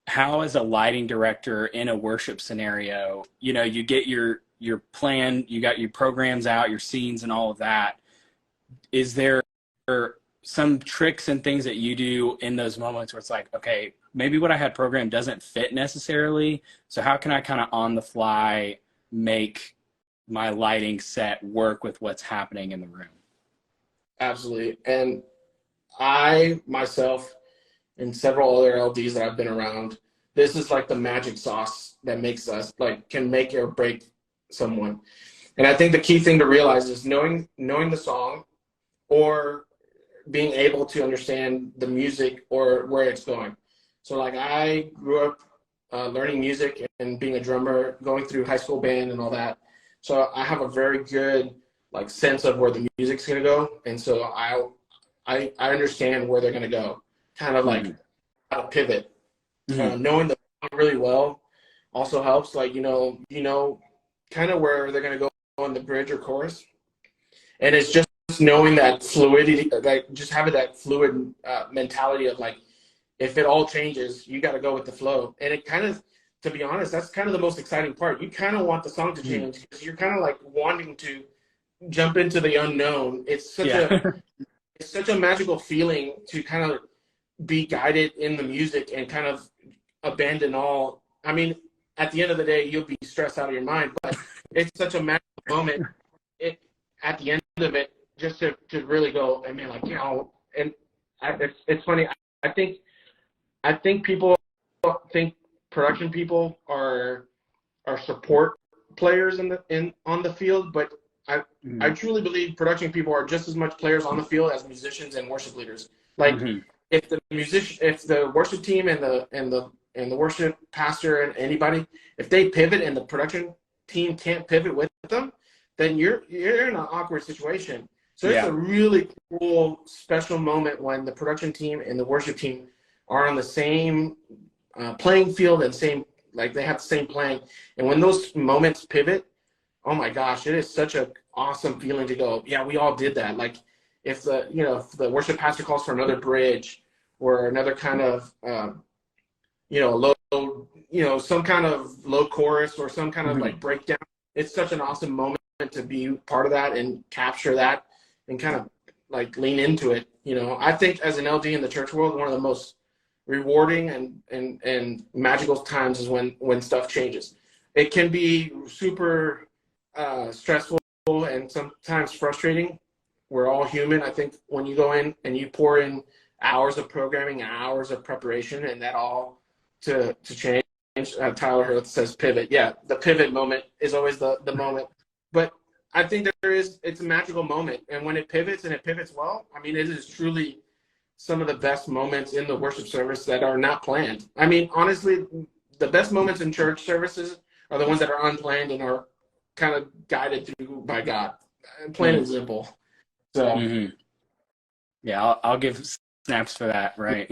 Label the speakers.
Speaker 1: how as a lighting director in a worship scenario, you know, you get your plan, you got your programs out, your scenes and all of that. Is there some tricks and things that you do in those moments where it's like, okay, maybe what I had programmed doesn't fit necessarily, so how can I kind of on the fly make my lighting set work with what's happening in the room?
Speaker 2: Absolutely. And I myself and several other LDs that I've been around, this is like the magic sauce that makes us like can make or break someone. And I think the key thing to realize is knowing the song or being able to understand the music or where it's going. So like I grew up learning music and being a drummer, going through high school band and all that. So I have a very good like sense of where the music's gonna go, and so I understand where they're gonna go, kind of like
Speaker 1: Mm-hmm.
Speaker 2: how to pivot.
Speaker 1: Mm-hmm.
Speaker 2: Knowing the song really well also helps. Like kind of where they're gonna go in the bridge or chorus, and it's just knowing that fluidity, like just having that fluid mentality of like if it all changes, you got to go with the flow. And it kind of, to be honest, that's kind of the most exciting part. You kind of want the song to
Speaker 1: Mm-hmm.
Speaker 2: change because you're kind of like wanting to jump into the unknown.
Speaker 1: Yeah.
Speaker 2: It's such a magical feeling to kind of be guided in the music and kind of abandon all. I mean, at the end of the day, you'll be stressed out of your mind, but it's such a magical moment. It at the end of it, just to really go, I mean, like and it's funny. I think people think production people are support players in on the field, but I
Speaker 1: Mm-hmm.
Speaker 2: truly believe production people are just as much players on the field as musicians and worship leaders. Like
Speaker 1: Mm-hmm.
Speaker 2: if the worship team and the worship pastor and anybody, if they pivot and the production team can't pivot with them, then you're in an awkward situation. So it's
Speaker 1: Yeah.
Speaker 2: a really cool, special moment when the production team and the worship team are on the same playing field and same like they have the same playing. And when those moments pivot, oh my gosh, it is such a awesome feeling to go, yeah, we all did that. Like if the worship pastor calls for another bridge or another kind of low some kind of low chorus or some kind of
Speaker 1: Mm-hmm.
Speaker 2: like breakdown, it's such an awesome moment to be part of that and capture that and kind of like lean into it. I think as an LD in the church world, one of the most rewarding and magical times is when stuff changes. It can be super stressful and sometimes frustrating. We're all human. I think when you go in and you pour in hours of programming, hours of preparation, and that all to change. Tyler Hurth says pivot. Yeah, the pivot moment is always the moment. But I think that it's a magical moment. And when it pivots and it pivots well, I mean, it is truly some of the best moments in the worship service that are not planned. I mean, honestly, the best moments in church services are the ones that are unplanned and are kind of guided through by God. Plain and simple. So
Speaker 1: Mm-hmm. Yeah, I'll give snaps for that, right?